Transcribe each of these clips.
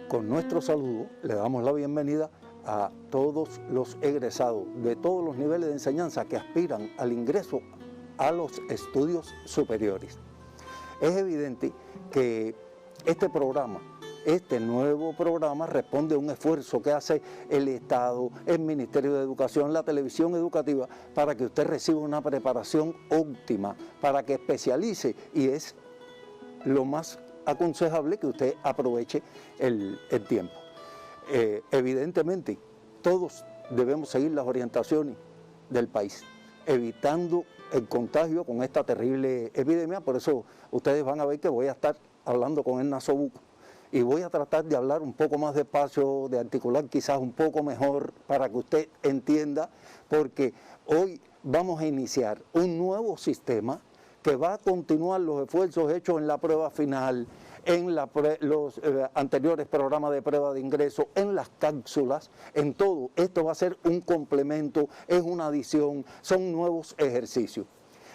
Con nuestro saludo le damos la bienvenida a todos los egresados de todos los niveles de enseñanza que aspiran al ingreso a los estudios superiores. Es evidente que este nuevo programa responde a un esfuerzo que hace el Estado, el Ministerio de Educación, la televisión educativa, para que usted reciba una preparación óptima, para que especialice, y es lo más aconsejable que usted aproveche el tiempo. Evidentemente, todos debemos seguir las orientaciones del país, evitando el contagio con esta terrible epidemia. Por eso ustedes van a ver que voy a estar hablando con el nasobuco y voy a tratar de hablar un poco más despacio, de articular quizás un poco mejor para que usted entienda, porque hoy vamos a iniciar un nuevo sistema que va a continuar los esfuerzos hechos en la prueba final, en los anteriores programas de prueba de ingreso, en las cápsulas, en todo. Esto va a ser un complemento, es una adición, son nuevos ejercicios.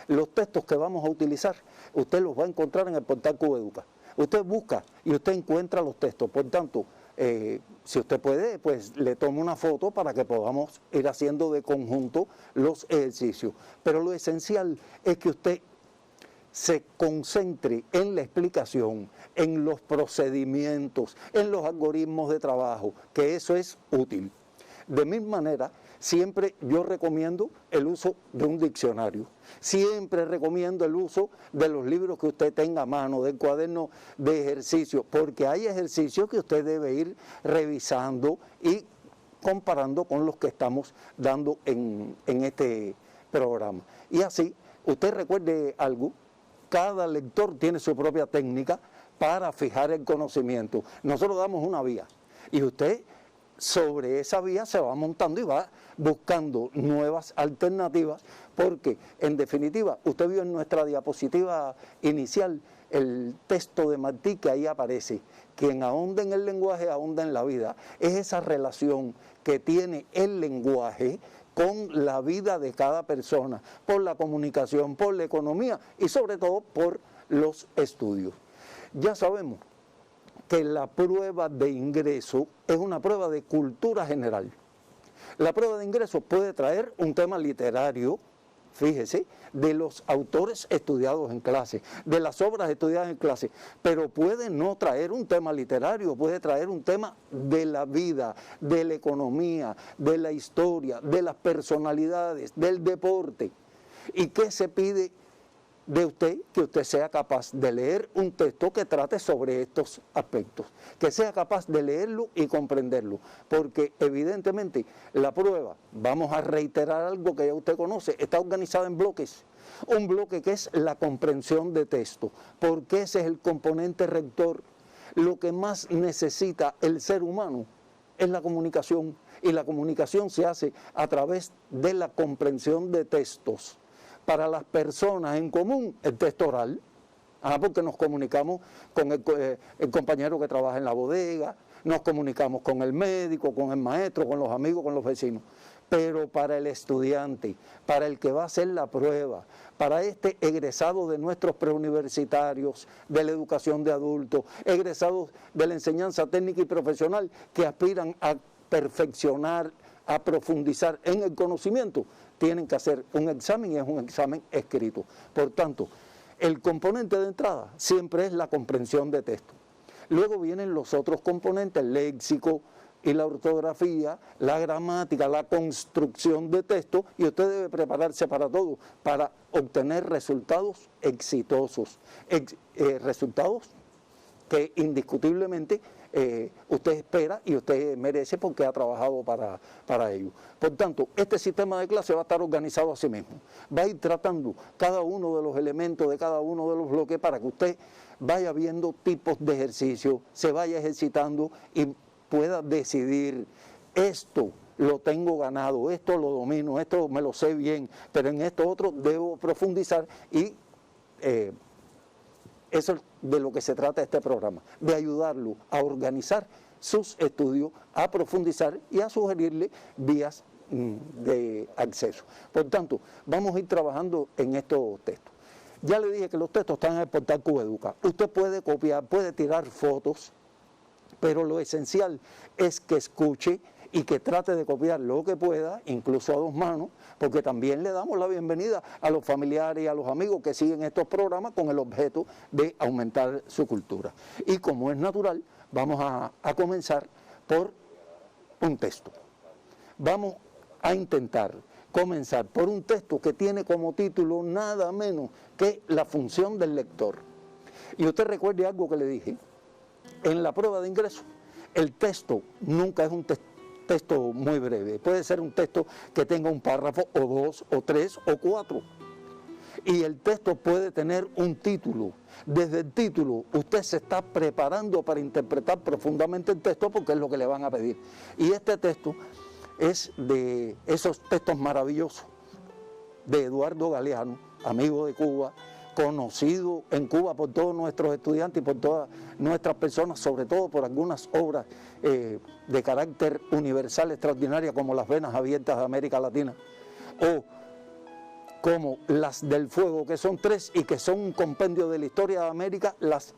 Los textos que vamos a utilizar, usted los va a encontrar en el portal Cubeduca. Usted busca y usted encuentra los textos. Por tanto, si usted puede, pues le tome una foto para que podamos ir haciendo de conjunto los ejercicios. Pero lo esencial es que usted se concentre en la explicación, en los procedimientos, en los algoritmos de trabajo, que eso es útil. De misma manera, siempre yo recomiendo el uso de un diccionario. Siempre recomiendo el uso de los libros que usted tenga a mano, del cuaderno de ejercicio, porque hay ejercicios que usted debe ir revisando y comparando con los que estamos dando en este programa. Y así, usted recuerde algo. Cada lector tiene su propia técnica para fijar el conocimiento. Nosotros damos una vía y usted sobre esa vía se va montando y va buscando nuevas alternativas, porque en definitiva usted vio en nuestra diapositiva inicial el texto de Martí, que ahí aparece: quien ahonda en el lenguaje ahonda en la vida. Es esa relación que tiene el lenguaje con la vida de cada persona, por la comunicación, por la economía y sobre todo por los estudios. Ya sabemos que la prueba de ingreso es una prueba de cultura general. La prueba de ingreso puede traer un tema literario, fíjese, de los autores estudiados en clase, de las obras estudiadas en clase, pero puede no traer un tema literario, puede traer un tema de la vida, de la economía, de la historia, de las personalidades, del deporte. ¿Y qué se pide de usted? Que usted sea capaz de leer un texto que trate sobre estos aspectos, que sea capaz de leerlo y comprenderlo, porque evidentemente la prueba, vamos a reiterar algo que ya usted conoce, está organizada en bloques. Un bloque que es la comprensión de texto, porque ese es el componente rector. Lo que más necesita el ser humano es la comunicación, y la comunicación se hace a través de la comprensión de textos. Para las personas en común, el texto oral, porque nos comunicamos con el compañero que trabaja en la bodega, nos comunicamos con el médico, con el maestro, con los amigos, con los vecinos. Pero para el estudiante, para el que va a hacer la prueba, para este egresado de nuestros preuniversitarios, de la educación de adultos, egresados de la enseñanza técnica y profesional, que aspiran a perfeccionar, a profundizar en el conocimiento, tienen que hacer un examen, y es un examen escrito. Por tanto, el componente de entrada siempre es la comprensión de texto. Luego vienen los otros componentes, el léxico y la ortografía, la gramática, la construcción de texto, y usted debe prepararse para todo, para obtener resultados exitosos, resultados que indiscutiblemente usted espera y usted merece, porque ha trabajado para ello. Por tanto, este sistema de clase va a estar organizado a sí mismo. Va a ir tratando cada uno de los elementos de cada uno de los bloques para que usted vaya viendo tipos de ejercicio, se vaya ejercitando y pueda decidir: esto lo tengo ganado, esto lo domino, esto me lo sé bien, pero en esto otro debo profundizar. Y eso es de lo que se trata este programa, de ayudarlo a organizar sus estudios, a profundizar y a sugerirle vías de acceso. Por tanto, vamos a ir trabajando en estos textos. Ya le dije que los textos están en el portal Cubeduca. Usted puede copiar, puede tirar fotos pero lo esencial es que escuche y que trate de copiar lo que pueda, incluso a dos manos, porque también le damos la bienvenida a los familiares y a los amigos que siguen estos programas con el objeto de aumentar su cultura. Y como es natural, vamos a comenzar por un texto. Vamos a intentar comenzar por un texto que tiene como título nada menos que la función del lector. Y usted recuerde algo que le dije, en la prueba de ingreso, el texto nunca es un texto muy breve, puede ser un texto que tenga un párrafo o dos o tres o cuatro. Y el texto puede tener un título. Desde el título usted se está preparando para interpretar profundamente el texto porque es lo que le van a pedir. Y este texto es de esos textos maravillosos de Eduardo Galeano, amigo de Cuba, conocido en Cuba por todos nuestros estudiantes y por todas nuestras personas, sobre todo por algunas obras de carácter universal extraordinaria como Las Venas Abiertas de América Latina, o como Las del Fuego, que son tres y que son un compendio de la historia de América. Las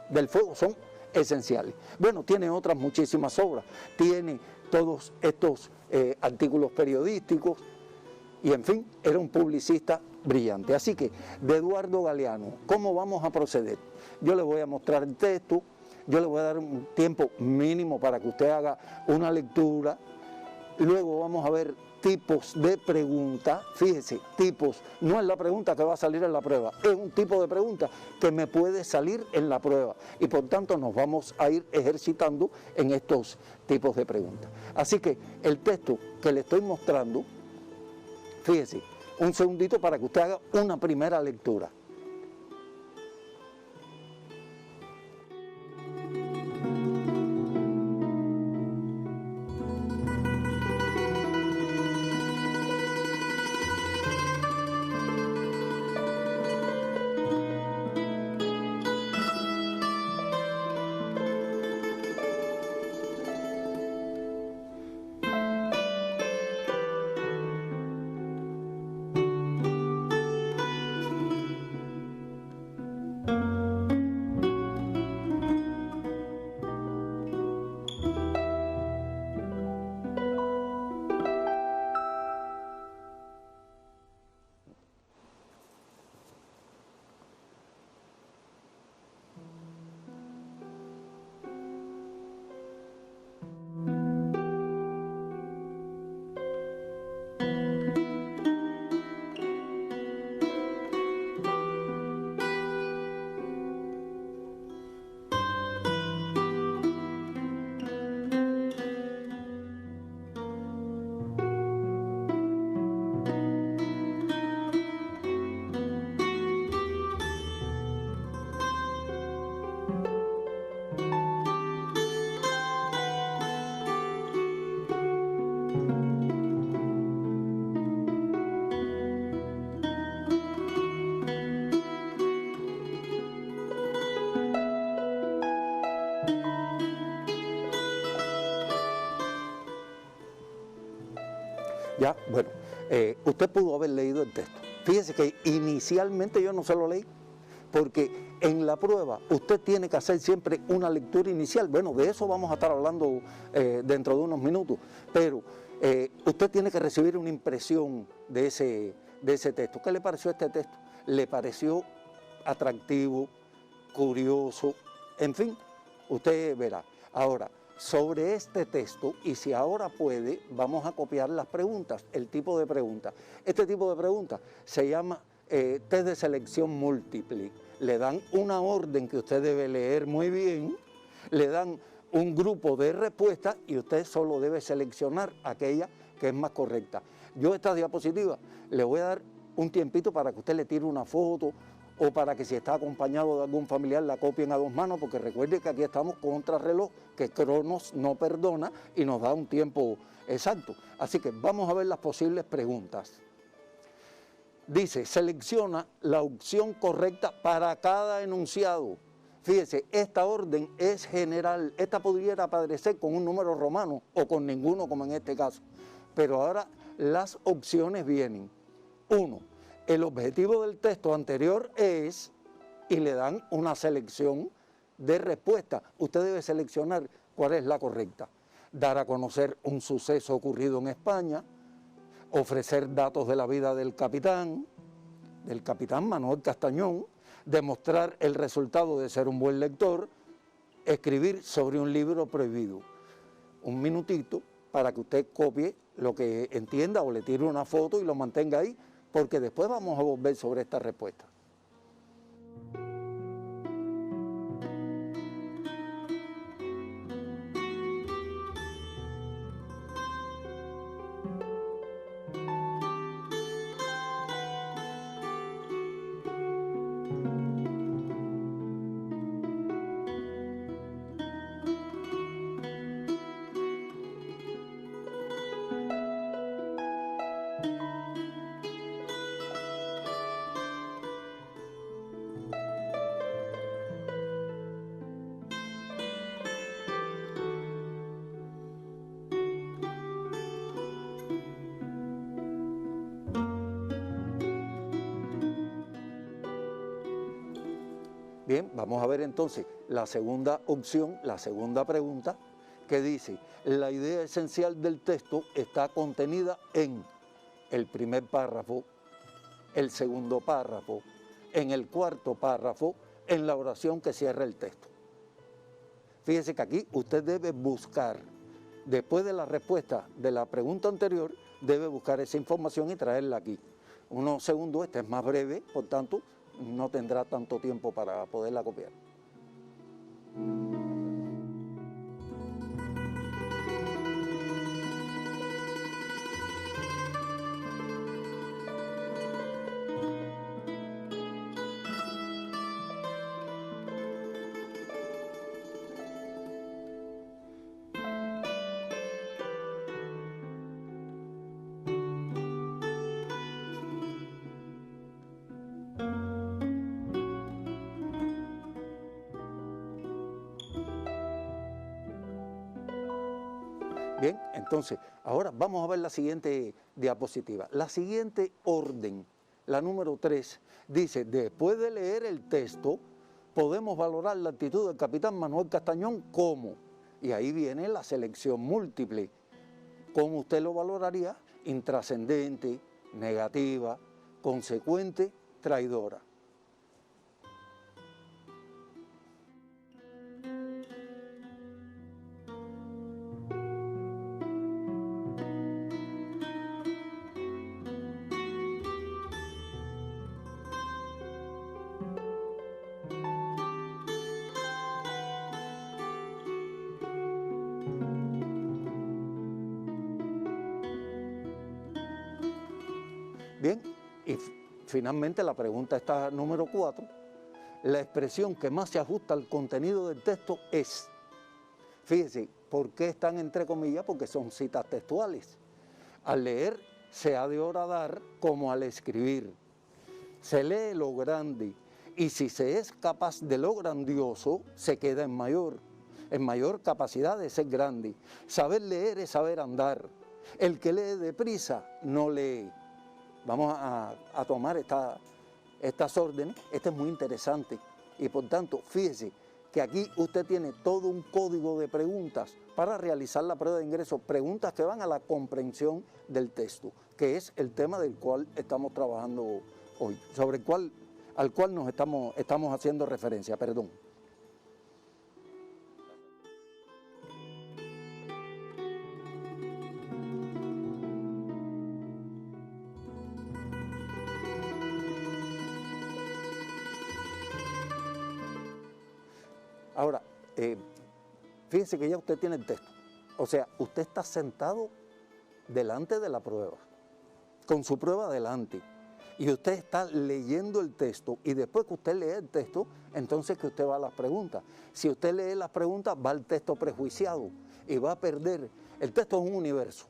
del Fuego son esenciales. Bueno, tiene otras muchísimas obras, tiene todos estos artículos periodísticos y, en fin, era un publicista brillante. Así que, de Eduardo Galeano, ¿cómo vamos a proceder? Yo le voy a mostrar el texto, yo le voy a dar un tiempo mínimo para que usted haga una lectura, luego vamos a ver tipos de preguntas. Fíjese, tipos, no es la pregunta que va a salir en la prueba, es un tipo de pregunta que me puede salir en la prueba y por tanto nos vamos a ir ejercitando en estos tipos de preguntas. Así que el texto que le estoy mostrando, fíjese, un segundito para que usted haga una primera lectura. Ya, bueno, usted pudo haber leído el texto. Fíjese que inicialmente yo no se lo leí, porque en la prueba usted tiene que hacer siempre una lectura inicial. Bueno, de eso vamos a estar hablando dentro de unos minutos, pero usted tiene que recibir una impresión de ese texto. ¿Qué le pareció este texto? ¿Le pareció atractivo, curioso? En fin, usted verá. Ahora, sobre este texto, y si ahora puede, vamos a copiar las preguntas, el tipo de pregunta. Este tipo de pregunta se llama test de selección múltiple. Le dan una orden que usted debe leer muy bien, le dan un grupo de respuestas y usted solo debe seleccionar aquella que es más correcta. Yo esta diapositiva le voy a dar un tiempito para que usted le tire una foto o para que si está acompañado de algún familiar la copien a dos manos, porque recuerde que aquí estamos contra reloj, que Cronos no perdona y nos da un tiempo exacto. Así que vamos a ver las posibles preguntas. Dice, selecciona la opción correcta para cada enunciado. Fíjese, esta orden es general, esta pudiera aparecer con un número romano o con ninguno como en este caso. Pero ahora las opciones vienen. 1. El objetivo del texto anterior es, y le dan una selección de respuesta, usted debe seleccionar cuál es la correcta. Dar a conocer un suceso ocurrido en España, ofrecer datos de la vida del capitán Manuel Castañón, demostrar el resultado de ser un buen lector, escribir sobre un libro prohibido. Un minutito para que usted copie lo que entienda o le tire una foto y lo mantenga ahí, porque después vamos a volver sobre esta respuesta. Bien, vamos a ver entonces la segunda opción, la segunda pregunta, que dice: la idea esencial del texto está contenida en el primer párrafo, el segundo párrafo, en el cuarto párrafo, en la oración que cierra el texto. Fíjese que aquí usted debe buscar, después de la respuesta de la pregunta anterior, debe buscar esa información y traerla aquí. Unos segundos, este es más breve, por tanto, no tendrá tanto tiempo para poderla copiar. Bien, entonces, ahora vamos a ver la siguiente diapositiva. La siguiente orden, la número 3, dice: después de leer el texto, podemos valorar la actitud del capitán Manuel Castañón como, y ahí viene la selección múltiple. ¿Cómo usted lo valoraría? Intrascendente, negativa, consecuente, traidora. Bien, y finalmente la pregunta está número 4. La expresión que más se ajusta al contenido del texto es, fíjese, ¿por qué están entre comillas? Porque son citas textuales. Al leer se ha de horadar como al escribir. Se lee lo grande, y si se es capaz de lo grandioso, se queda en mayor capacidad de ser grande. Saber leer es saber andar. El que lee deprisa no lee. Vamos a tomar estas órdenes. Este es muy interesante y por tanto, fíjese que aquí usted tiene todo un código de preguntas para realizar la prueba de ingreso, preguntas que van a la comprensión del texto, que es el tema del cual estamos trabajando hoy, al cual nos estamos haciendo referencia, perdón. Ahora, fíjense que ya usted tiene el texto, o sea, usted está sentado delante de la prueba, con su prueba delante, y usted está leyendo el texto, y después que usted lee el texto, entonces que usted va a las preguntas. Si usted lee las preguntas, va al texto prejuiciado, y va a perder. El texto es un universo,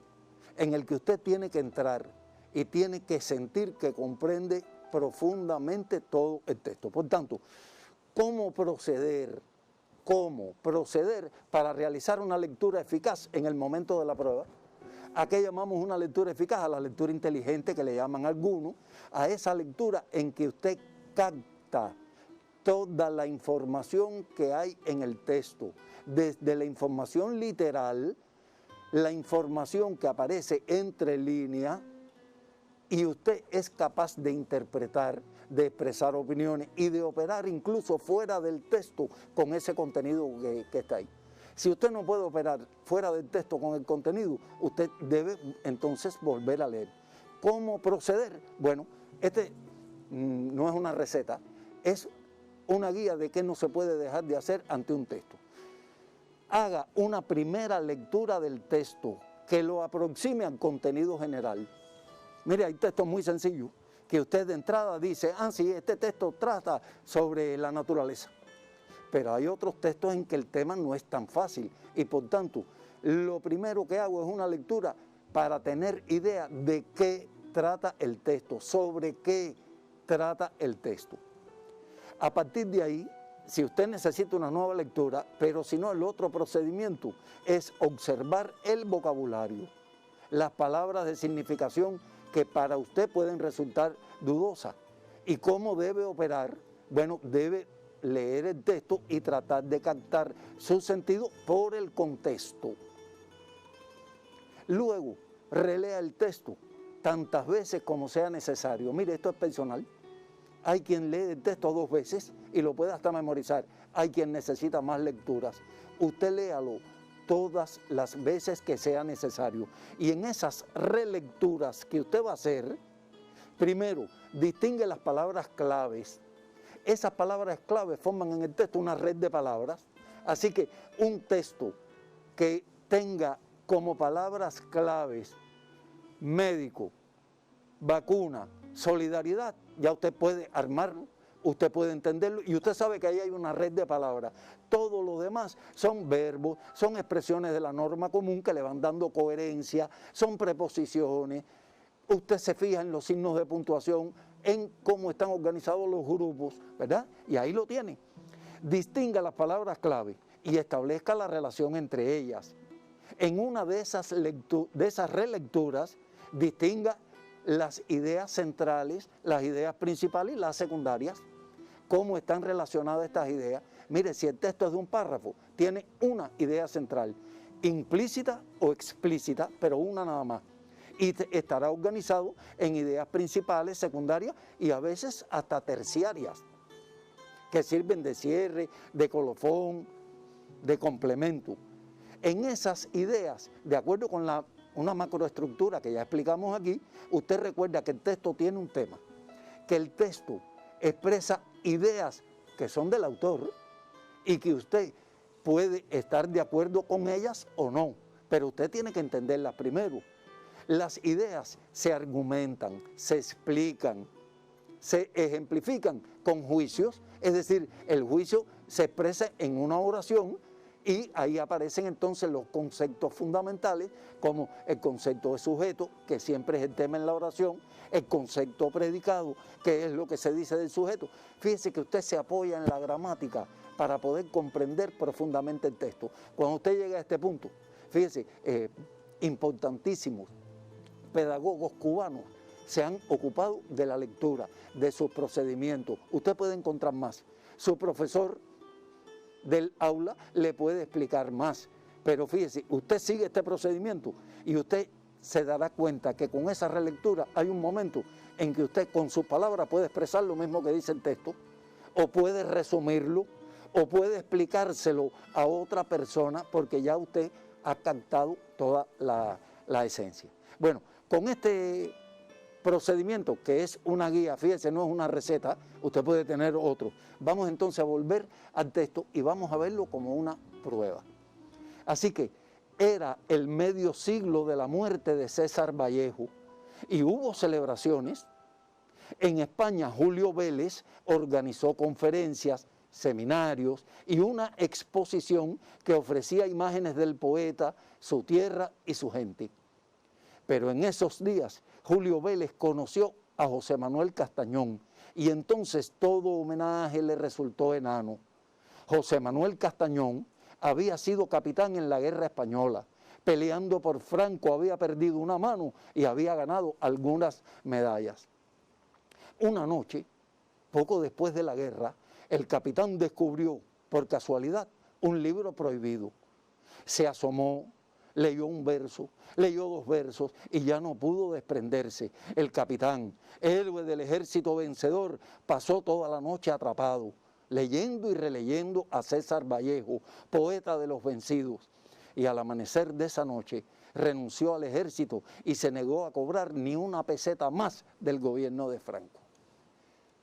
en el que usted tiene que entrar, y tiene que sentir que comprende profundamente todo el texto. Por tanto, ¿cómo proceder para realizar una lectura eficaz en el momento de la prueba? ¿A qué llamamos una lectura eficaz? A la lectura inteligente, que le llaman algunos, a esa lectura en que usted capta toda la información que hay en el texto, desde la información literal, la información que aparece entre líneas, y usted es capaz de interpretar, de expresar opiniones y de operar incluso fuera del texto con ese contenido que está ahí. Si usted no puede operar fuera del texto con el contenido, usted debe entonces volver a leer. ¿Cómo proceder? Bueno, no es una receta, es una guía de qué no se puede dejar de hacer ante un texto. Haga una primera lectura del texto que lo aproxime al contenido general. Mire, hay textos muy sencillos que usted de entrada dice, sí, este texto trata sobre la naturaleza. Pero hay otros textos en que el tema no es tan fácil y por tanto, lo primero que hago es una lectura para tener idea de qué trata el texto, sobre qué trata el texto. A partir de ahí, si usted necesita una nueva lectura, pero si no, el otro procedimiento es observar el vocabulario, las palabras de significación que para usted pueden resultar dudosas. ¿Y cómo debe operar? Bueno, debe leer el texto y tratar de captar su sentido por el contexto. Luego, relea el texto tantas veces como sea necesario. Mire, esto es personal. Hay quien lee el texto 2 veces y lo puede hasta memorizar. Hay quien necesita más lecturas. Usted léalo todas las veces que sea necesario. Y en esas relecturas que usted va a hacer, primero, distingue las palabras claves. Esas palabras claves forman en el texto una red de palabras. Así que un texto que tenga como palabras claves médico, vacuna, solidaridad, ya usted puede armarlo, usted puede entenderlo y usted sabe que ahí hay una red de palabras. Todo lo demás son verbos, son expresiones de la norma común que le van dando coherencia, son preposiciones. Usted se fija en los signos de puntuación, en cómo están organizados los grupos, ¿verdad? Y ahí lo tiene. Distinga las palabras clave y establezca la relación entre ellas. En una de esas relecturas, distinga las ideas centrales, las ideas principales y las secundarias. ¿Cómo están relacionadas estas ideas? Mire, si el texto es de un párrafo, tiene una idea central, implícita o explícita, pero una nada más. Y estará organizado en ideas principales, secundarias y a veces hasta terciarias, que sirven de cierre, de colofón, de complemento. En esas ideas, de acuerdo con una macroestructura que ya explicamos aquí, usted recuerda que el texto tiene un tema, que el texto expresa ideas que son del autor y que usted puede estar de acuerdo con ellas o no, pero usted tiene que entenderlas primero. Las ideas se argumentan, se explican, se ejemplifican con juicios, es decir, el juicio se expresa en una oración y ahí aparecen entonces los conceptos fundamentales como el concepto de sujeto, que siempre es el tema en la oración, el concepto predicado, que es lo que se dice del sujeto. Fíjese que usted se apoya en la gramática para poder comprender profundamente el texto. Cuando usted llega a este punto, fíjese, importantísimos pedagogos cubanos se han ocupado de la lectura, de sus procedimientos. Usted puede encontrar más. Su profesor del aula le puede explicar más. Pero fíjese, usted sigue este procedimiento y usted se dará cuenta que con esa relectura hay un momento en que usted con sus palabras puede expresar lo mismo que dice el texto, o puede resumirlo, o puede explicárselo a otra persona porque ya usted ha captado toda la esencia. Bueno, con este procedimiento, que es una guía, fíjese, no es una receta, usted puede tener otro. Vamos entonces a volver al texto y vamos a verlo como una prueba. Así que era el medio siglo de la muerte de César Vallejo y hubo celebraciones. En España, Julio Vélez organizó conferencias, seminarios y una exposición que ofrecía imágenes del poeta, su tierra y su gente. Pero en esos días, Julio Vélez conoció a José Manuel Castañón y entonces todo homenaje le resultó enano. José Manuel Castañón había sido capitán en la guerra española, peleando por Franco, había perdido una mano y había ganado algunas medallas. Una noche, poco después de la guerra, el capitán descubrió por casualidad un libro prohibido. Se asomó, leyó un verso, leyó 2 versos y ya no pudo desprenderse. El capitán, héroe del ejército vencedor, pasó toda la noche atrapado, leyendo y releyendo a César Vallejo, poeta de los vencidos. Y al amanecer de esa noche renunció al ejército y se negó a cobrar ni una peseta más del gobierno de Franco.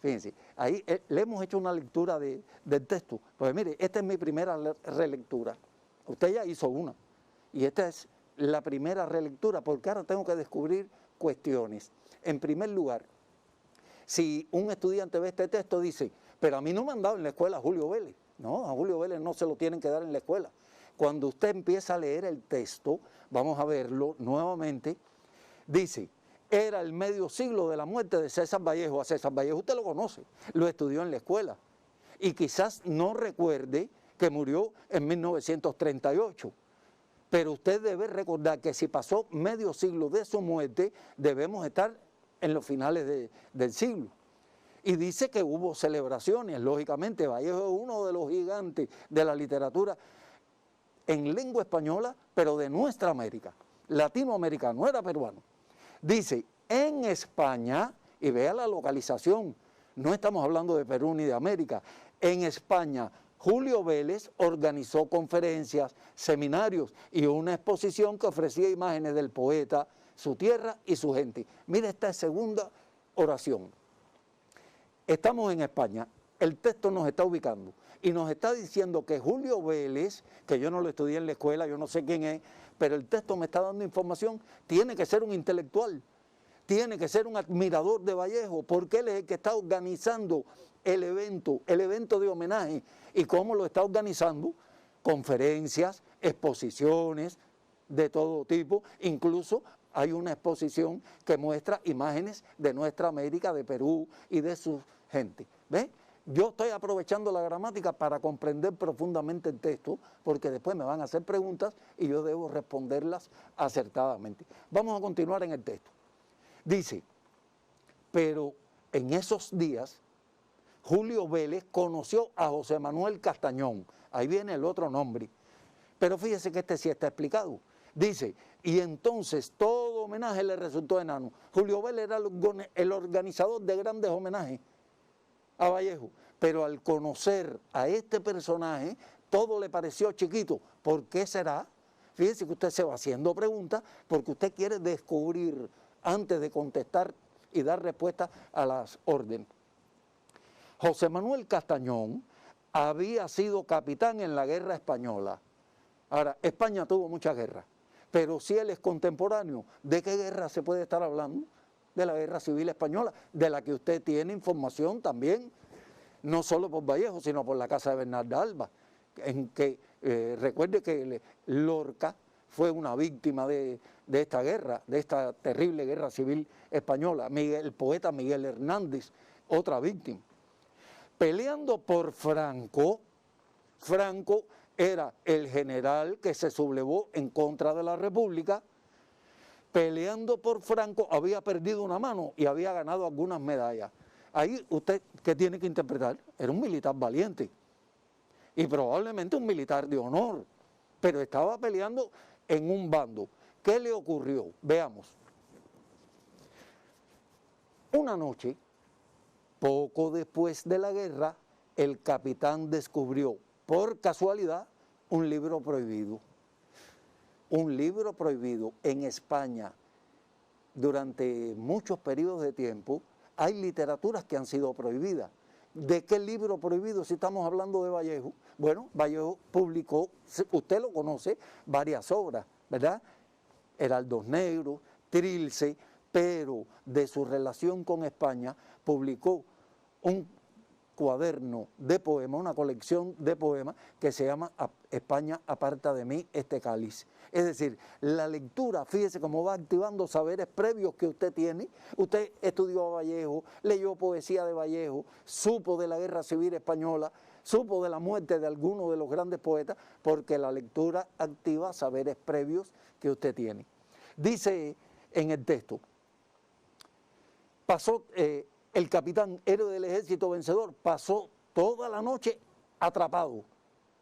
Fíjense, ahí le hemos hecho una lectura del texto. Pues mire, esta es mi primera relectura. Usted ya hizo una. Y esta es la primera relectura, porque ahora tengo que descubrir cuestiones. En primer lugar, si un estudiante ve este texto, dice, pero a mí no me han dado en la escuela a Julio Vélez. No, a Julio Vélez no se lo tienen que dar en la escuela. Cuando usted empieza a leer el texto, vamos a verlo nuevamente, dice, era el medio siglo de la muerte de César Vallejo. A César Vallejo usted lo conoce, lo estudió en la escuela. Y quizás no recuerde que murió en 1938. Pero usted debe recordar que si pasó medio siglo de su muerte, debemos estar en los finales del siglo. Y dice que hubo celebraciones, lógicamente. Vallejo es uno de los gigantes de la literatura en lengua española, pero de nuestra América, latinoamericano, era peruano. Dice, en España, y vea la localización, no estamos hablando de Perú ni de América, en España, Julio Vélez organizó conferencias, seminarios y una exposición que ofrecía imágenes del poeta, su tierra y su gente. Mire esta segunda oración. Estamos en España, el texto nos está ubicando y nos está diciendo que Julio Vélez, que yo no lo estudié en la escuela, yo no sé quién es, pero el texto me está dando información, tiene que ser un intelectual, tiene que ser un admirador de Vallejo, porque él es el que está organizando el evento de homenaje. ¿Y cómo lo está organizando? Conferencias, exposiciones de todo tipo, incluso hay una exposición que muestra imágenes de nuestra América, de Perú y de su gente. ¿Ven? Yo estoy aprovechando la gramática para comprender profundamente el texto, porque después me van a hacer preguntas y yo debo responderlas acertadamente. Vamos a continuar en el texto. Dice, pero en esos días Julio Vélez conoció a José Manuel Castañón. Ahí viene el otro nombre. Pero fíjese que este sí está explicado. Dice, y entonces todo homenaje le resultó enano. Julio Vélez era el organizador de grandes homenajes a Vallejo, pero al conocer a este personaje, todo le pareció chiquito. ¿Por qué será? Fíjese que usted se va haciendo preguntas porque usted quiere descubrir antes de contestar y dar respuesta a las órdenes. José Manuel Castañón había sido capitán en la guerra española. Ahora, España tuvo muchas guerras, pero si él es contemporáneo, ¿de qué guerra se puede estar hablando? De la guerra civil española, de la que usted tiene información también, no solo por Vallejo, sino por la casa de Bernarda Alba, en que recuerde que Lorca fue una víctima de esta guerra, de esta terrible guerra civil española. El poeta Miguel Hernández, otra víctima. Peleando por Franco, Franco era el general que se sublevó en contra de la República. Peleando por Franco había perdido una mano y había ganado algunas medallas. Ahí usted, ¿qué tiene que interpretar? Era un militar valiente y probablemente un militar de honor, pero estaba peleando en un bando. ¿Qué le ocurrió? Veamos. Una noche, poco después de la guerra, el capitán descubrió, por casualidad, un libro prohibido. Un libro prohibido en España. Durante muchos periodos de tiempo hay literaturas que han sido prohibidas. ¿De qué libro prohibido si estamos hablando de Vallejo? Bueno, Vallejo publicó, usted lo conoce, varias obras, ¿verdad? Heraldos Negros, Trilce, pero de su relación con España publicó un cuaderno de poemas, una colección de poemas que se llama España aparta de mí este cáliz. Es decir, la lectura, fíjese cómo va activando saberes previos que usted tiene. Usted estudió a Vallejo, leyó poesía de Vallejo, supo de la guerra civil española, supo de la muerte de algunos de los grandes poetas, porque la lectura activa saberes previos que usted tiene. Dice en el texto, pasó... el capitán, héroe del ejército vencedor, pasó toda la noche atrapado.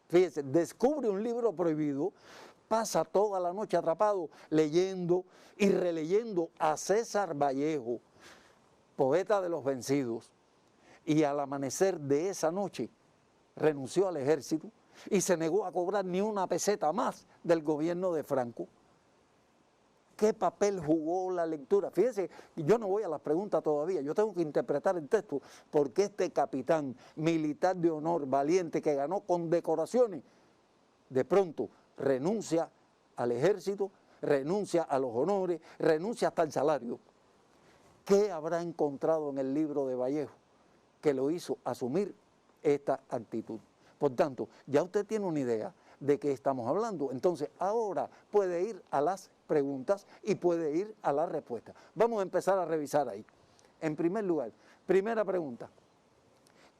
Fíjese, descubre un libro prohibido, pasa toda la noche atrapado leyendo y releyendo a César Vallejo, poeta de los vencidos, y al amanecer de esa noche renunció al ejército y se negó a cobrar ni una peseta más del gobierno de Franco. ¿Qué papel jugó la lectura? Fíjense, yo no voy a las preguntas todavía, yo tengo que interpretar el texto, porque este capitán militar de honor, valiente, que ganó condecoraciones, de pronto renuncia al ejército, renuncia a los honores, renuncia hasta el salario. ¿Qué habrá encontrado en el libro de Vallejo que lo hizo asumir esta actitud? Por tanto, ya usted tiene una idea de qué estamos hablando. Entonces, ahora puede ir a las preguntas y puede ir a la respuesta. Vamos a empezar a revisar ahí. En primer lugar, primera pregunta.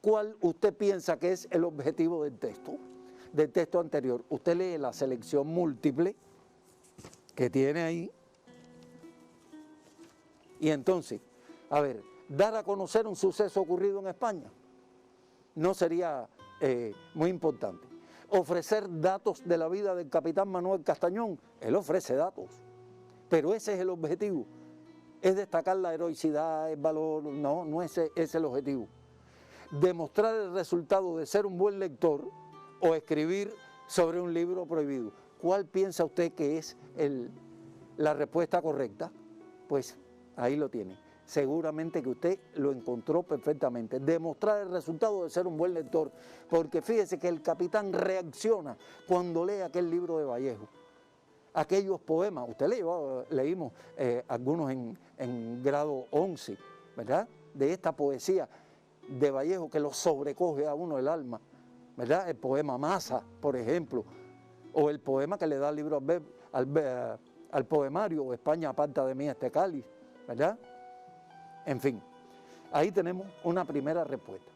¿Cuál usted piensa que es el objetivo del texto anterior? Usted lee la selección múltiple que tiene ahí. Y entonces, a ver, dar a conocer un suceso ocurrido en España no sería muy importante. Ofrecer datos de la vida del capitán Manuel Castañón, él ofrece datos, pero ese es el objetivo. Es destacar la heroicidad, el valor, no ese es el objetivo. Demostrar el resultado de ser un buen lector o escribir sobre un libro prohibido. ¿Cuál piensa usted que es la respuesta correcta? Pues ahí lo tiene. Seguramente que usted lo encontró perfectamente. Demostrar el resultado de ser un buen lector, porque fíjese que el capitán reacciona cuando lee aquel libro de Vallejo. Aquellos poemas, usted leímos algunos en grado 11, ¿verdad? De esta poesía de Vallejo que lo sobrecoge a uno el alma, ¿verdad? El poema Masa, por ejemplo, o el poema que le da el libro al poemario España aparta de mí este cáliz, ¿verdad? En fin, ahí tenemos una primera respuesta.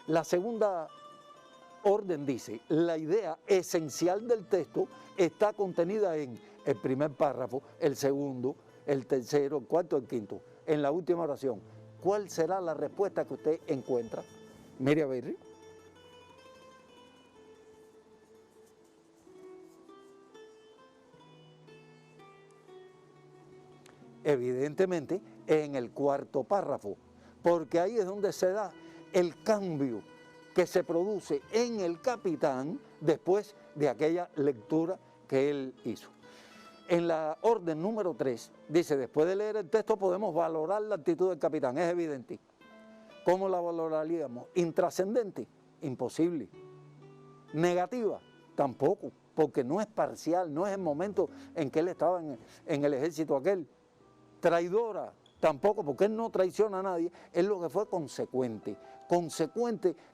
La segunda orden dice, la idea esencial del texto está contenida en el primer párrafo, el segundo, el tercero, el cuarto, el quinto. En la última oración, ¿cuál será la respuesta que usted encuentra? Mire a ver. Evidentemente en el cuarto párrafo, porque ahí es donde se da el cambio que se produce en el capitán después de aquella lectura que él hizo. En la orden número 3 dice, después de leer el texto podemos valorar la actitud del capitán, es evidente. ¿Cómo la valoraríamos? ¿Intrascendente? Imposible. ¿Negativa? Tampoco, porque no es parcial, no es el momento en que él estaba en el ejército aquel. Traidora, tampoco, porque él no traiciona a nadie, él lo que fue consecuente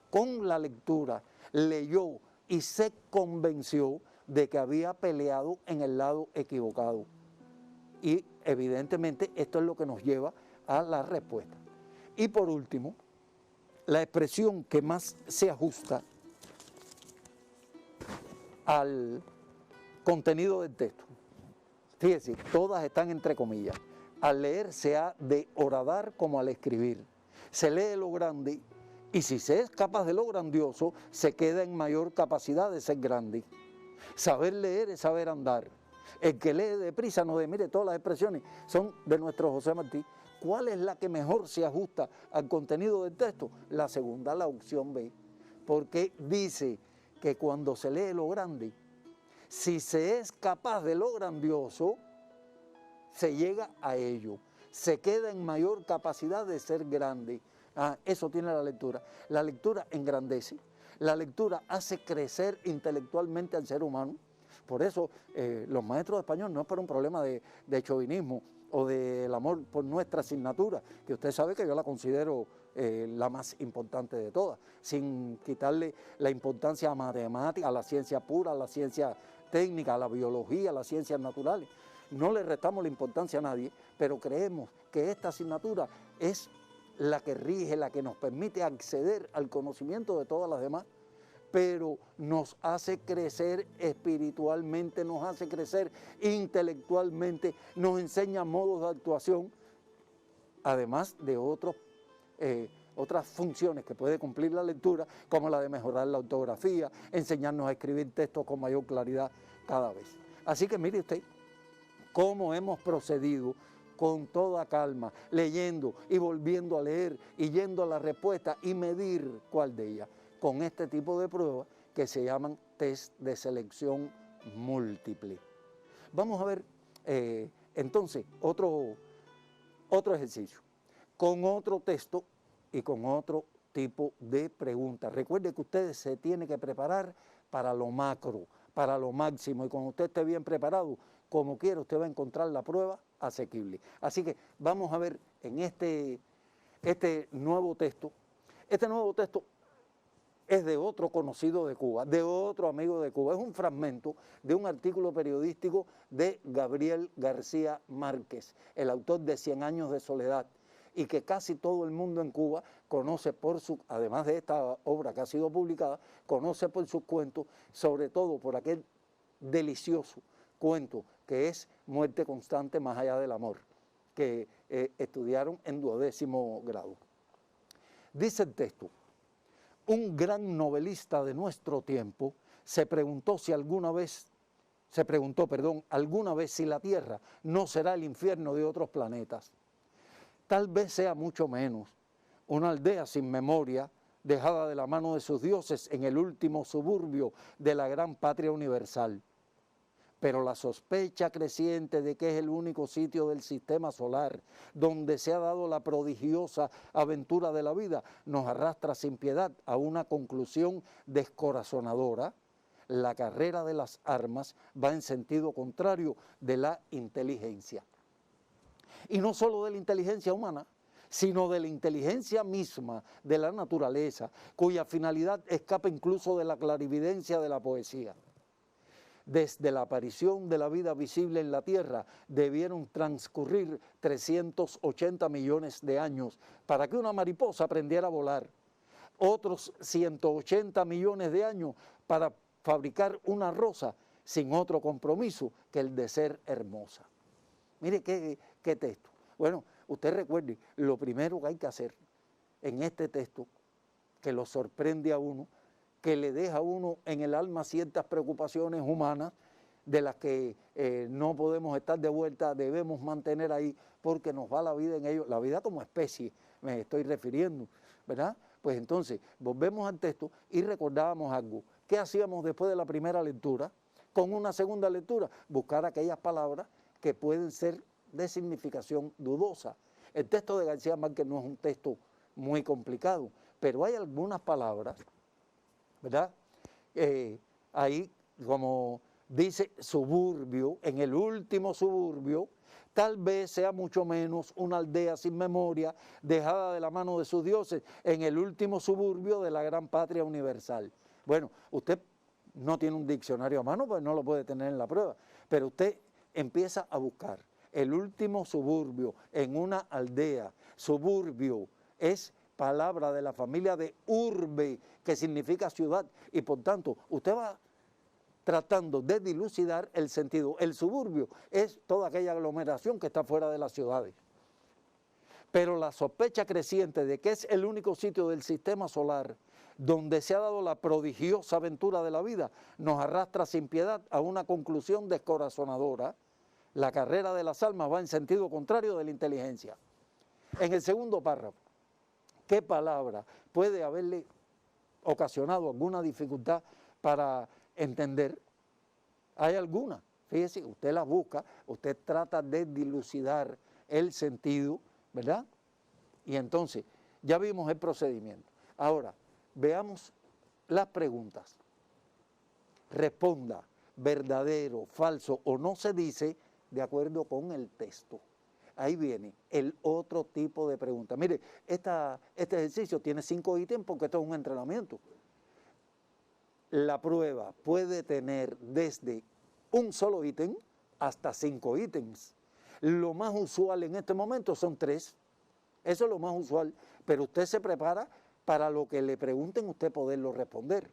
con la lectura, leyó y se convenció de que había peleado en el lado equivocado. Y evidentemente esto es lo que nos lleva a la respuesta. Y por último, la expresión que más se ajusta al contenido del texto. Fíjense, todas están entre comillas. Al leer se ha de horadar como al escribir. Se lee lo grande y si se es capaz de lo grandioso, se queda en mayor capacidad de ser grande. Saber leer es saber andar. El que lee deprisa no mire, todas las expresiones son de nuestro José Martí. ¿Cuál es la que mejor se ajusta al contenido del texto? La segunda, la opción B, porque dice que cuando se lee lo grande, si se es capaz de lo grandioso, se llega a ello, se queda en mayor capacidad de ser grande. Eso tiene la lectura. La lectura engrandece, la lectura hace crecer intelectualmente al ser humano. Por eso los maestros de español no es por un problema de chauvinismo o del amor por nuestra asignatura, que usted sabe que yo la considero la más importante de todas, sin quitarle la importancia a matemática, a la ciencia pura, a la ciencia técnica, a la biología, a las ciencias naturales. No le restamos la importancia a nadie, pero creemos que esta asignatura es la que rige, la que nos permite acceder al conocimiento de todas las demás, pero nos hace crecer espiritualmente, nos hace crecer intelectualmente, nos enseña modos de actuación, además de otros otras funciones que puede cumplir la lectura, como la de mejorar la ortografía, enseñarnos a escribir textos con mayor claridad cada vez. Así que mire usted cómo hemos procedido con toda calma, leyendo y volviendo a leer y yendo a la respuesta y medir cuál de ellas, con este tipo de pruebas que se llaman test de selección múltiple. Vamos a ver entonces otro ejercicio, con otro texto y con otro tipo de preguntas. Recuerde que ustedes se tienen que preparar para lo macro, para lo máximo, y cuando usted esté bien preparado, como quiera, usted va a encontrar la prueba asequible. Así que vamos a ver en este nuevo texto. Este nuevo texto es de otro conocido de Cuba, de otro amigo de Cuba. Es un fragmento de un artículo periodístico de Gabriel García Márquez, el autor de 100 años de soledad, y que casi todo el mundo en Cuba conoce por su, además de esta obra que ha sido publicada, conoce por sus cuentos, sobre todo por aquel delicioso cuento que es Muerte constante más allá del amor, que estudiaron en 12º grado. Dice el texto: un gran novelista de nuestro tiempo se preguntó alguna vez si la Tierra no será el infierno de otros planetas. Tal vez sea mucho menos una aldea sin memoria, dejada de la mano de sus dioses en el último suburbio de la gran patria universal. Pero la sospecha creciente de que es el único sitio del sistema solar donde se ha dado la prodigiosa aventura de la vida nos arrastra sin piedad a una conclusión descorazonadora. La carrera de las armas va en sentido contrario de la inteligencia. Y no solo de la inteligencia humana, sino de la inteligencia misma de la naturaleza, cuya finalidad escapa incluso de la clarividencia de la poesía. Desde la aparición de la vida visible en la Tierra debieron transcurrir 380 millones de años para que una mariposa aprendiera a volar, otros 180 millones de años para fabricar una rosa sin otro compromiso que el de ser hermosa. Mire qué texto. Bueno, usted recuerde, lo primero que hay que hacer en este texto, que lo sorprende a uno, que le deja a uno en el alma ciertas preocupaciones humanas de las que no podemos estar de vuelta, debemos mantener ahí, porque nos va la vida en ello, la vida como especie, me estoy refiriendo, ¿verdad? Pues entonces, volvemos al texto y recordábamos algo. ¿Qué hacíamos después de la primera lectura? Con una segunda lectura, buscar aquellas palabras que pueden ser de significación dudosa. El texto de García Márquez no es un texto muy complicado, pero hay algunas palabras, ¿verdad? Ahí, como dice suburbio, en el último suburbio, tal vez sea mucho menos una aldea sin memoria, dejada de la mano de sus dioses, en el último suburbio de la gran patria universal. Bueno, usted no tiene un diccionario a mano, pues no lo puede tener en la prueba, pero usted empieza a buscar el último suburbio en una aldea. Suburbio es palabra de la familia de urbe, que significa ciudad, y por tanto usted va tratando de dilucidar el sentido. El suburbio es toda aquella aglomeración que está fuera de las ciudades. Pero la sospecha creciente de que es el único sitio del sistema solar donde se ha dado la prodigiosa aventura de la vida nos arrastra sin piedad a una conclusión descorazonadora. La carrera de las almas va en sentido contrario de la inteligencia. En el segundo párrafo, ¿qué palabra puede haberle ocasionado alguna dificultad para entender? Hay alguna, fíjese, usted la busca, usted trata de dilucidar el sentido, ¿verdad? Y entonces, ya vimos el procedimiento. Ahora, veamos las preguntas. Responda verdadero, falso o no se dice de acuerdo con el texto. Ahí viene el otro tipo de pregunta. Mire, este ejercicio tiene 5 ítems porque esto es un entrenamiento. La prueba puede tener desde un solo ítem hasta 5 ítems. Lo más usual en este momento son 3. Eso es lo más usual, pero usted se prepara para lo que le pregunten, usted poderlo responder.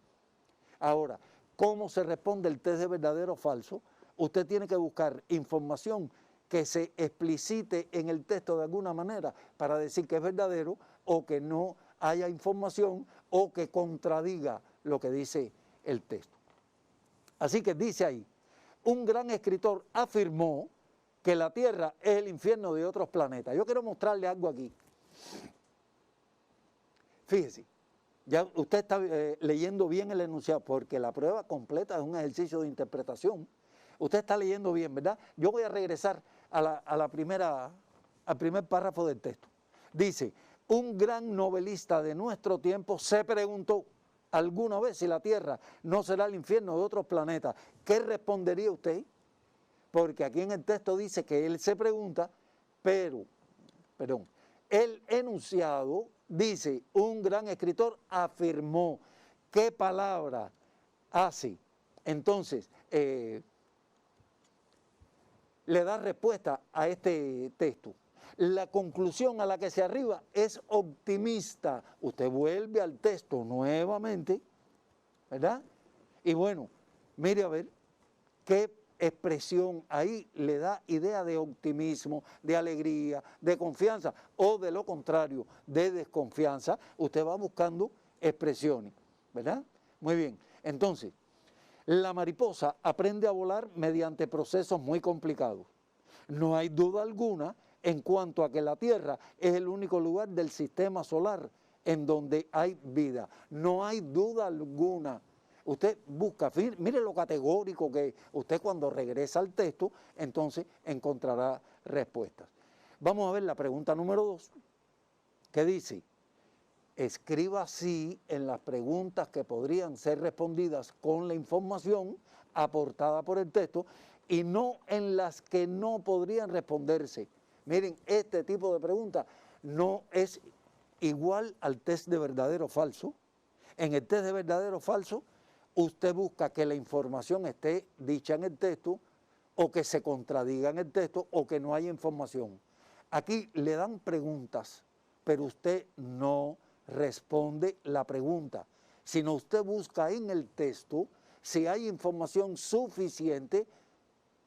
Ahora, ¿cómo se responde el test de verdadero o falso? Usted tiene que buscar información que se explicite en el texto de alguna manera para decir que es verdadero o que no haya información o que contradiga lo que dice el texto. Así que dice ahí, un gran escritor afirmó que la Tierra es el infierno de otros planetas. Yo quiero mostrarle algo aquí. Fíjese, ya usted está leyendo bien el enunciado, porque la prueba completa es un ejercicio de interpretación. Usted está leyendo bien, ¿verdad? Yo voy a regresar al primer párrafo del texto. Dice, un gran novelista de nuestro tiempo se preguntó alguna vez si la Tierra no será el infierno de otros planetas. ¿Qué respondería usted? Porque aquí en el texto dice que él se pregunta, pero, el enunciado dice, un gran escritor afirmó. ¿Qué palabra hace? Entonces, le da respuesta a este texto. La conclusión a la que se arriba es optimista. Usted vuelve al texto nuevamente, ¿verdad? Y bueno, mire a ver qué expresión ahí le da idea de optimismo, de alegría, de confianza, o de lo contrario, de desconfianza. Usted va buscando expresiones, ¿verdad? Muy bien, entonces, la mariposa aprende a volar mediante procesos muy complicados. No hay duda alguna en cuanto a que la Tierra es el único lugar del sistema solar en donde hay vida. No hay duda alguna. Usted busca, mire lo categórico que usted cuando regresa al texto, entonces encontrará respuestas. Vamos a ver la pregunta número 2, que dice, escriba así en las preguntas que podrían ser respondidas con la información aportada por el texto y no en las que no podrían responderse. Miren, este tipo de preguntas no es igual al test de verdadero o falso. En el test de verdadero o falso, usted busca que la información esté dicha en el texto o que se contradiga en el texto o que no haya información. Aquí le dan preguntas, pero usted no responde la pregunta, sino usted busca en el texto si hay información suficiente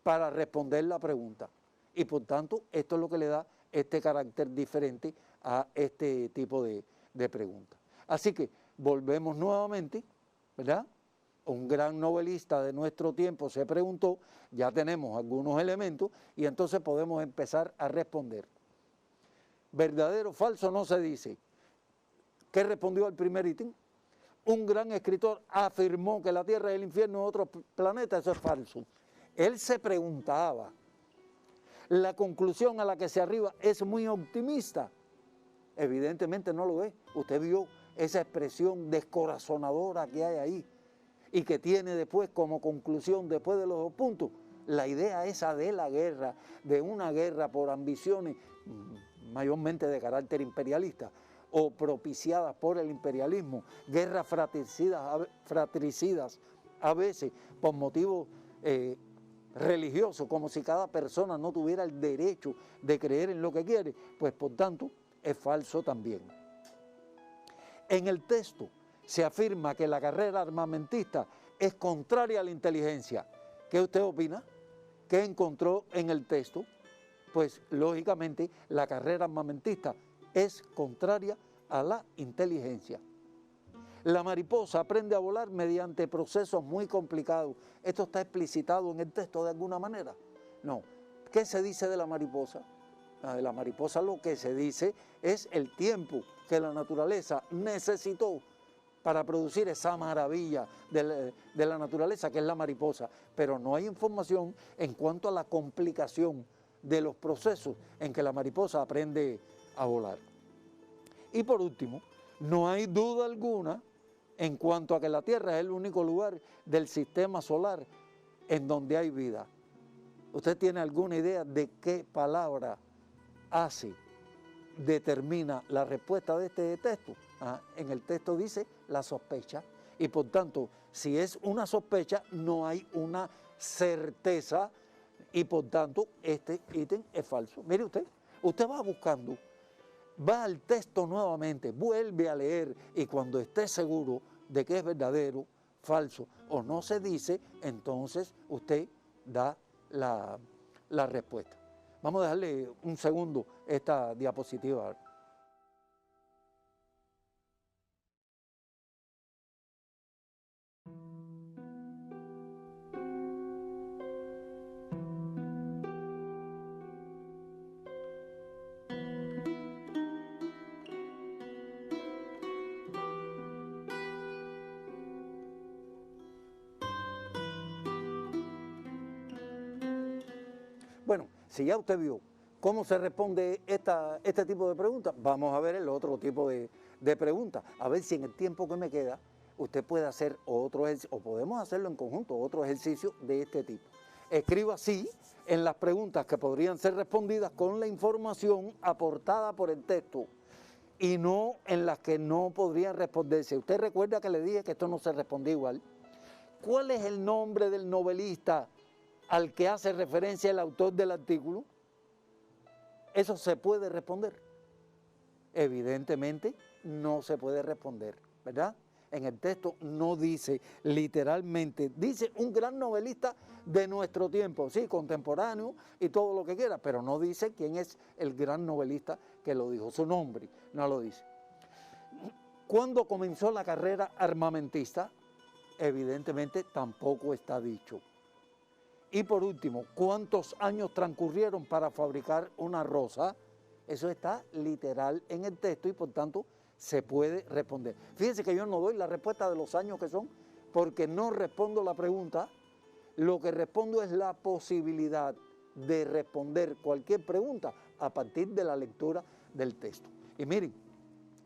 para responder la pregunta. Y por tanto, esto es lo que le da este carácter diferente a este tipo de preguntas. Así que volvemos nuevamente, ¿verdad? Un gran novelista de nuestro tiempo se preguntó, ya tenemos algunos elementos y entonces podemos empezar a responder. Verdadero o falso no se dice. ¿Qué respondió al primer ítem? Un gran escritor afirmó que la Tierra es el infierno de otros planetas, eso es falso. Él se preguntaba. La conclusión a la que se arriba es muy optimista. Evidentemente no lo es. Usted vio esa expresión descorazonadora que hay ahí y que tiene después como conclusión, después de los 2 puntos, la idea esa de la guerra, de una guerra por ambiciones mayormente de carácter imperialista o propiciadas por el imperialismo, guerras fratricidas a veces por motivos religiosos, como si cada persona no tuviera el derecho de creer en lo que quiere, pues por tanto es falso también. En el texto se afirma que la carrera armamentista es contraria a la inteligencia. ¿Qué usted opina? ¿Qué encontró en el texto? Pues lógicamente la carrera armamentista es contraria a la inteligencia. La mariposa aprende a volar mediante procesos muy complicados. ¿Esto está explicitado en el texto de alguna manera? No. ¿Qué se dice de la mariposa? De la mariposa lo que se dice es el tiempo que la naturaleza necesitó para producir esa maravilla de la naturaleza que es la mariposa, pero no hay información en cuanto a la complicación de los procesos en que la mariposa aprende a volar. Y por último, no hay duda alguna en cuanto a que la Tierra es el único lugar del sistema solar en donde hay vida. ¿Usted tiene alguna idea de qué palabra determina la respuesta de este texto? En el texto dice la sospecha, y por tanto, si es una sospecha, no hay una certeza, y por tanto, este ítem es falso. Mire usted va buscando, va al texto nuevamente, vuelve a leer, y cuando esté seguro de que es verdadero, falso o no se dice, entonces usted da la respuesta. Vamos a dejarle un segundo esta diapositiva. Bueno, si ya usted vio cómo se responde este tipo de preguntas, vamos a ver el otro tipo de preguntas. A ver si en el tiempo que me queda usted puede hacer otro ejercicio, o podemos hacerlo en conjunto, otro ejercicio de este tipo. Escriba así en las preguntas que podrían ser respondidas con la información aportada por el texto y no en las que no podrían responderse. Usted recuerda que le dije que esto no se respondía igual. ¿Cuál es el nombre del novelista al que hace referencia el autor del artículo? ¿Eso se puede responder? Evidentemente no se puede responder, ¿verdad? En el texto no dice literalmente, dice un gran novelista de nuestro tiempo, sí, contemporáneo y todo lo que quiera, pero no dice quién es el gran novelista que lo dijo, su nombre, no lo dice. ¿Cuándo comenzó la carrera armamentista? Evidentemente tampoco está dicho. Y por último, ¿cuántos años transcurrieron para fabricar una rosa? Eso está literal en el texto y por tanto se puede responder. Fíjense que yo no doy la respuesta de los años que son porque no respondo la pregunta, lo que respondo es la posibilidad de responder cualquier pregunta a partir de la lectura del texto. Y miren,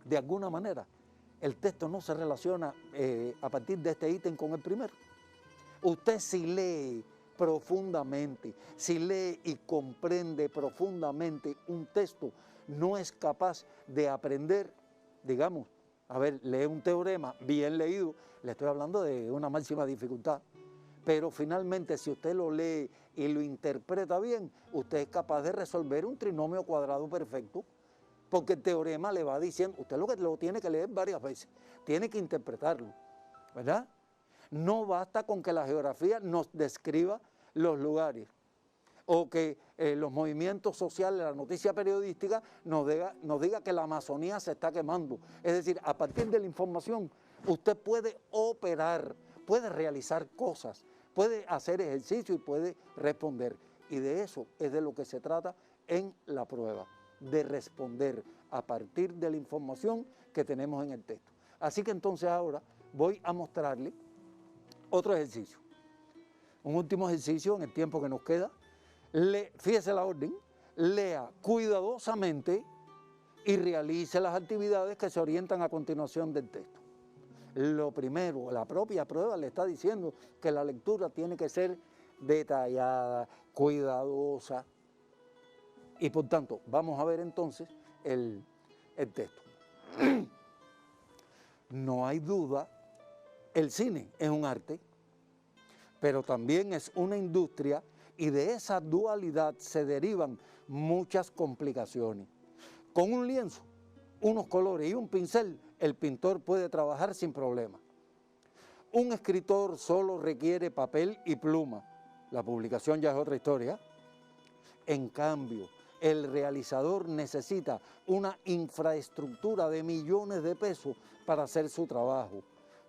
de alguna manera el texto no se relaciona a partir de este ítem con el primero. Usted si lee profundamente, si lee y comprende profundamente un texto, no es capaz de aprender, digamos, a ver, lee un teorema bien leído, le estoy hablando de una máxima dificultad, pero finalmente si usted lo lee y lo interpreta bien, usted es capaz de resolver un trinomio cuadrado perfecto, porque el teorema le va diciendo, usted lo tiene que leer varias veces, tiene que interpretarlo, ¿verdad? No basta con que la geografía nos describa los lugares o que los movimientos sociales, la noticia periodística nos diga que la Amazonía se está quemando. Es decir, a partir de la información usted puede operar, puede realizar cosas, puede hacer ejercicio y puede responder. Y de eso es de lo que se trata en la prueba, de responder a partir de la información que tenemos en el texto. Así que entonces ahora voy a mostrarle otro ejercicio, un último ejercicio en el tiempo que nos queda. Fíjese la orden, lea cuidadosamente y realice las actividades que se orientan a continuación del texto. Lo primero, la propia prueba le está diciendo que la lectura tiene que ser detallada, cuidadosa, y por tanto vamos a ver entonces el texto. No hay duda, el cine es un arte, pero también es una industria y de esa dualidad se derivan muchas complicaciones. Con un lienzo, unos colores y un pincel, el pintor puede trabajar sin problema. Un escritor solo requiere papel y pluma. La publicación ya es otra historia. En cambio, el realizador necesita una infraestructura de millones de pesos para hacer su trabajo.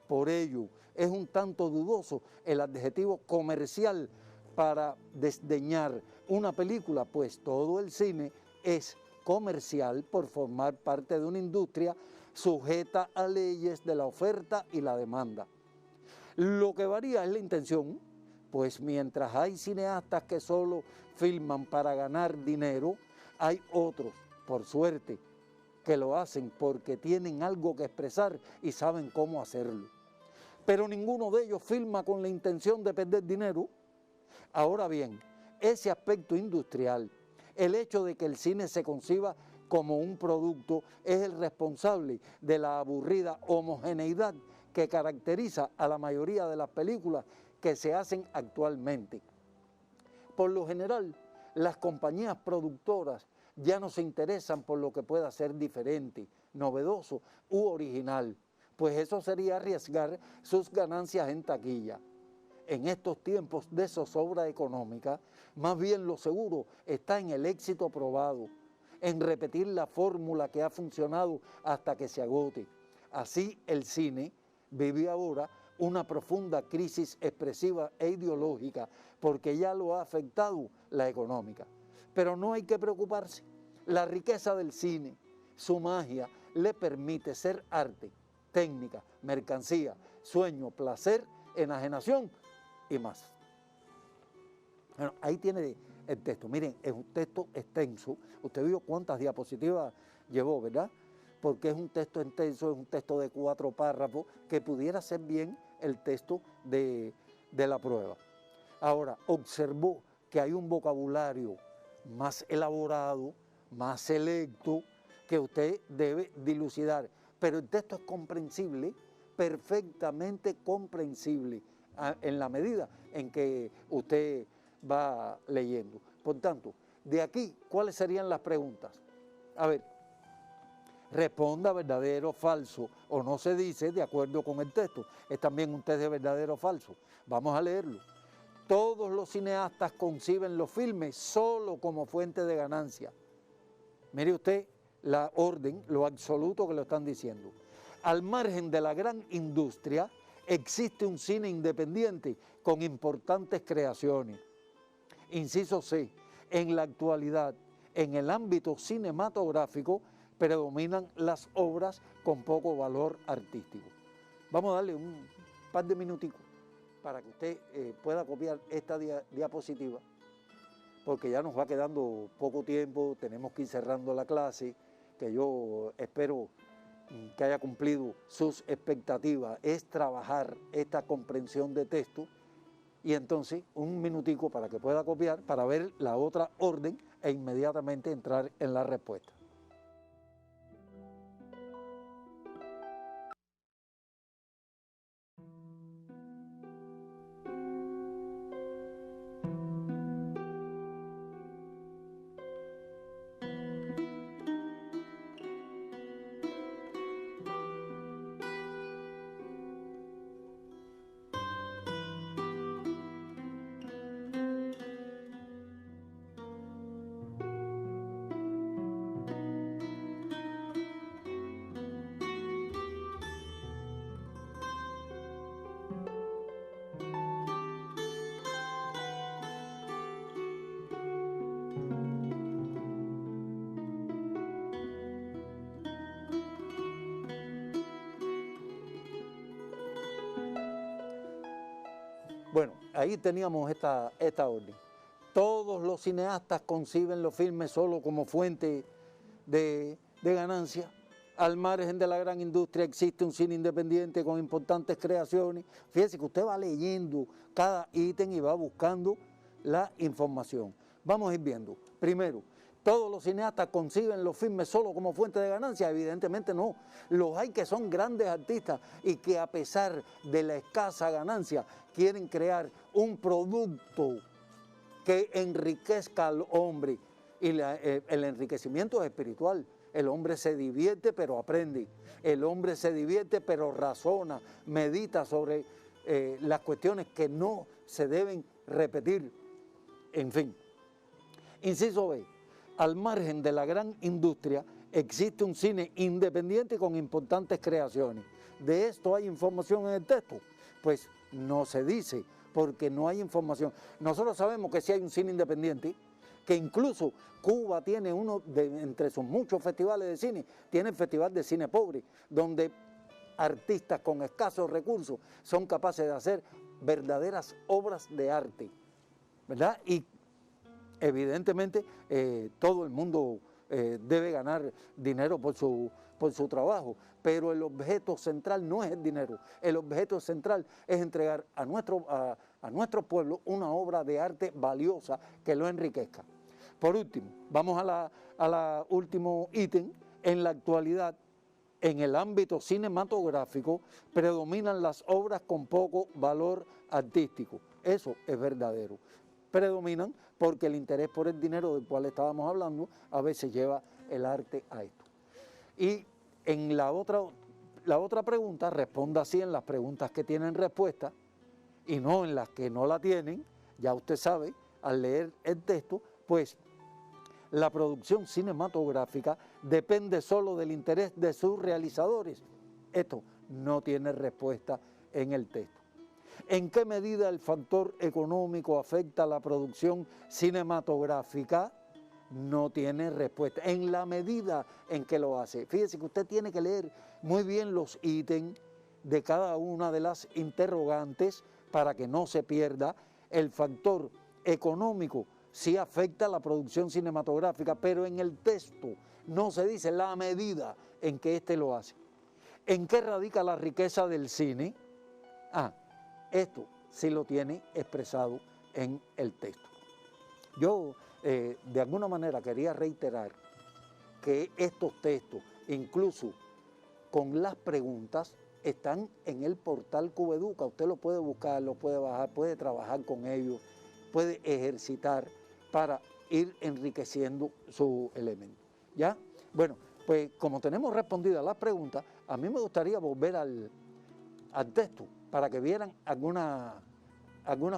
Por ello, es un tanto dudoso el adjetivo comercial para desdeñar una película, pues todo el cine es comercial por formar parte de una industria sujeta a leyes de la oferta y la demanda. Lo que varía es la intención, pues mientras hay cineastas que solo filman para ganar dinero, hay otros, por suerte, que lo hacen porque tienen algo que expresar y saben cómo hacerlo. Pero ninguno de ellos filma con la intención de perder dinero. Ahora bien, ese aspecto industrial, el hecho de que el cine se conciba como un producto, es el responsable de la aburrida homogeneidad que caracteriza a la mayoría de las películas que se hacen actualmente. Por lo general, las compañías productoras ya no se interesan por lo que pueda ser diferente, novedoso u original, pues eso sería arriesgar sus ganancias en taquilla. En estos tiempos de zozobra económica, más bien lo seguro está en el éxito probado, en repetir la fórmula que ha funcionado hasta que se agote. Así el cine vive ahora una profunda crisis expresiva e ideológica porque ya lo ha afectado la económica. Pero no hay que preocuparse, la riqueza del cine, su magia, le permite ser arte, técnica, mercancía, sueño, placer, enajenación y más. Bueno, ahí tiene el texto. Miren, es un texto extenso. Usted vio cuántas diapositivas llevó, ¿verdad? Porque es un texto extenso, es un texto de 4 párrafos que pudiera ser bien el texto de la prueba. Ahora, observó que hay un vocabulario más elaborado, más selecto, que usted debe dilucidar. Pero el texto es comprensible, perfectamente comprensible, en la medida en que usted va leyendo. Por tanto, de aquí, ¿cuáles serían las preguntas? A ver, responda verdadero o falso, o no se dice de acuerdo con el texto. Es también un test de verdadero o falso. Vamos a leerlo. Todos los cineastas conciben los filmes solo como fuente de ganancia. Mire usted la orden, lo absoluto que lo están diciendo. Al margen de la gran industria, existe un cine independiente con importantes creaciones. Inciso C, en la actualidad, en el ámbito cinematográfico, predominan las obras con poco valor artístico. Vamos a darle un par de minuticos para que usted pueda copiar esta diapositiva, porque ya nos va quedando poco tiempo, tenemos que ir cerrando la clase, que yo espero que haya cumplido sus expectativas, es trabajar esta comprensión de texto, y entonces un minutico para que pueda copiar, para ver la otra orden e inmediatamente entrar en la respuesta. Bueno, ahí teníamos esta orden. Todos los cineastas conciben los filmes solo como fuente de ganancia. Al margen de la gran industria existe un cine independiente con importantes creaciones. Fíjese que usted va leyendo cada ítem y va buscando la información. Vamos a ir viendo. Primero, ¿todos los cineastas conciben los filmes solo como fuente de ganancia? Evidentemente no. Los hay que son grandes artistas y que a pesar de la escasa ganancia quieren crear un producto que enriquezca al hombre. Y el enriquecimiento es espiritual. El hombre se divierte pero aprende. El hombre se divierte pero razona, medita sobre las cuestiones que no se deben repetir. En fin. Inciso B. Al margen de la gran industria existe un cine independiente con importantes creaciones. ¿De esto hay información en el texto? Pues no se dice, porque no hay información. Nosotros sabemos que sí hay un cine independiente, que incluso Cuba tiene uno entre sus muchos festivales de cine, tiene el Festival de Cine Pobre, donde artistas con escasos recursos son capaces de hacer verdaderas obras de arte, ¿verdad? Y evidentemente todo el mundo debe ganar dinero por su trabajo, pero el objeto central no es el dinero. El objeto central es entregar a nuestro pueblo una obra de arte valiosa que lo enriquezca. Por último, vamos a la último ítem. En la actualidad, en el ámbito cinematográfico, predominan las obras con poco valor artístico. Eso es verdadero. Predominan porque el interés por el dinero del cual estábamos hablando a veces lleva el arte a esto. Y en la otra pregunta, responda así en las preguntas que tienen respuesta y no en las que no la tienen. Ya usted sabe, al leer el texto, pues la producción cinematográfica depende solo del interés de sus realizadores. Esto no tiene respuesta en el texto. ¿En qué medida el factor económico afecta a la producción cinematográfica? No tiene respuesta. En la medida en que lo hace. Fíjese que usted tiene que leer muy bien los ítems de cada una de las interrogantes para que no se pierda. El factor económico sí afecta la producción cinematográfica, pero en el texto no se dice la medida en que éste lo hace. ¿En qué radica la riqueza del cine? Esto sí lo tiene expresado en el texto. Yo, de alguna manera, quería reiterar que estos textos, incluso con las preguntas, están en el portal Cubeduca. Usted lo puede buscar, lo puede bajar, puede trabajar con ellos, puede ejercitar para ir enriqueciendo su elemento. ¿Ya? Bueno, pues como tenemos respondidas las preguntas, a mí me gustaría volver al texto para que vieran algunas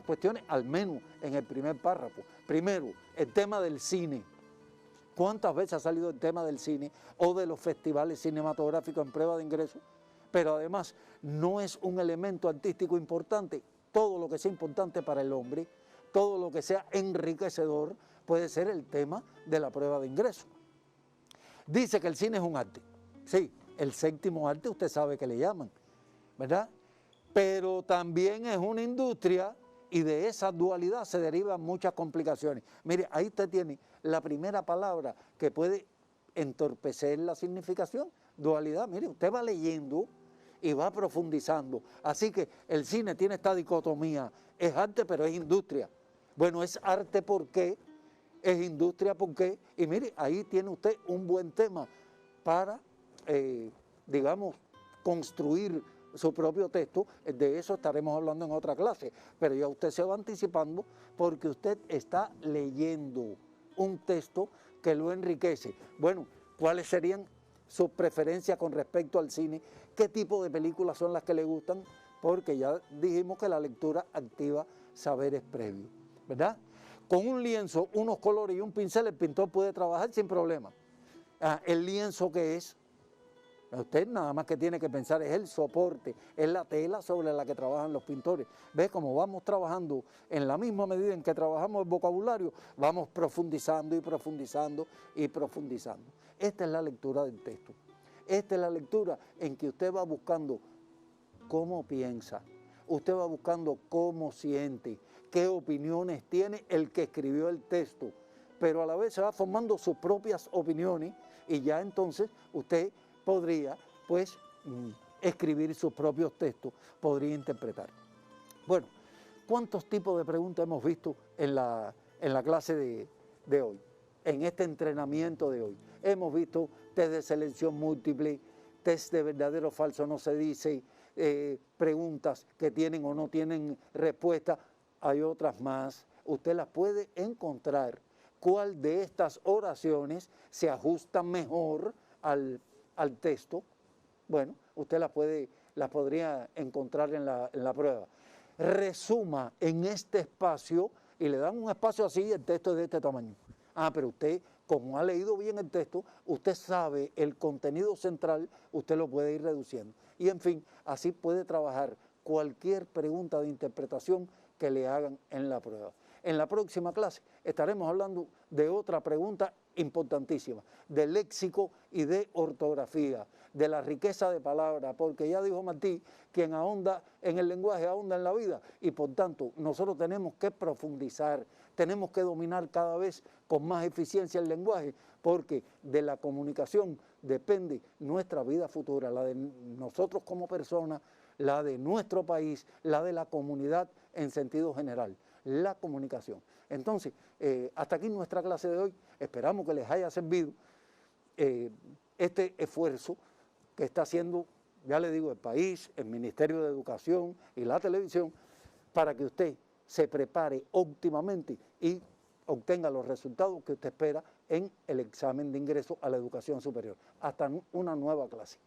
cuestiones, al menos en el primer párrafo. Primero, el tema del cine. ¿Cuántas veces ha salido el tema del cine o de los festivales cinematográficos en prueba de ingreso? Pero además no es un elemento artístico importante. Todo lo que sea importante para el hombre, todo lo que sea enriquecedor, puede ser el tema de la prueba de ingreso. Dice que el cine es un arte. Sí, el séptimo arte usted sabe que le llaman, ¿verdad? Pero también es una industria y de esa dualidad se derivan muchas complicaciones. Mire, ahí usted tiene la primera palabra que puede entorpecer la significación, dualidad. Mire, usted va leyendo y va profundizando. Así que el cine tiene esta dicotomía, es arte pero es industria. Bueno, es arte ¿por qué? Es industria ¿por qué? Y mire, ahí tiene usted un buen tema para, digamos, construir su propio texto. De eso estaremos hablando en otra clase, pero ya usted se va anticipando porque usted está leyendo un texto que lo enriquece. Bueno, ¿cuáles serían sus preferencias con respecto al cine? ¿Qué tipo de películas son las que le gustan? Porque ya dijimos que la lectura activa saberes previos, ¿verdad? Con un lienzo, unos colores y un pincel, el pintor puede trabajar sin problema. El lienzo, ¿qué es? Usted nada más que tiene que pensar, es el soporte, es la tela sobre la que trabajan los pintores. ¿Ves? Como vamos trabajando en la misma medida en que trabajamos el vocabulario, vamos profundizando y profundizando y profundizando. Esta es la lectura del texto. Esta es la lectura en que usted va buscando cómo piensa, usted va buscando cómo siente, qué opiniones tiene el que escribió el texto, pero a la vez se va formando sus propias opiniones y ya entonces usted podría, pues, escribir sus propios textos, podría interpretar. Bueno, ¿cuántos tipos de preguntas hemos visto en la clase de hoy? En este entrenamiento de hoy. Hemos visto test de selección múltiple, test de verdadero o falso no se dice, preguntas que tienen o no tienen respuesta. Hay otras más. Usted las puede encontrar. ¿Cuál de estas oraciones se ajusta mejor al texto? Bueno, usted las podría encontrar en la prueba. Resuma en este espacio y le dan un espacio así, el texto es de este tamaño. Pero usted, como ha leído bien el texto, usted sabe el contenido central, usted lo puede ir reduciendo. Y en fin, así puede trabajar cualquier pregunta de interpretación que le hagan en la prueba. En la próxima clase estaremos hablando de otra pregunta importantísima, de léxico y de ortografía, de la riqueza de palabras, porque ya dijo Martí, quien ahonda en el lenguaje ahonda en la vida, y por tanto nosotros tenemos que profundizar, tenemos que dominar cada vez con más eficiencia el lenguaje, porque de la comunicación depende nuestra vida futura, la de nosotros como personas, la de nuestro país, la de la comunidad en sentido general, la comunicación. Entonces, hasta aquí nuestra clase de hoy. Esperamos que les haya servido este esfuerzo que está haciendo, ya le digo, el país, el Ministerio de Educación y la televisión, para que usted se prepare óptimamente y obtenga los resultados que usted espera en el examen de ingreso a la educación superior. Hasta una nueva clase.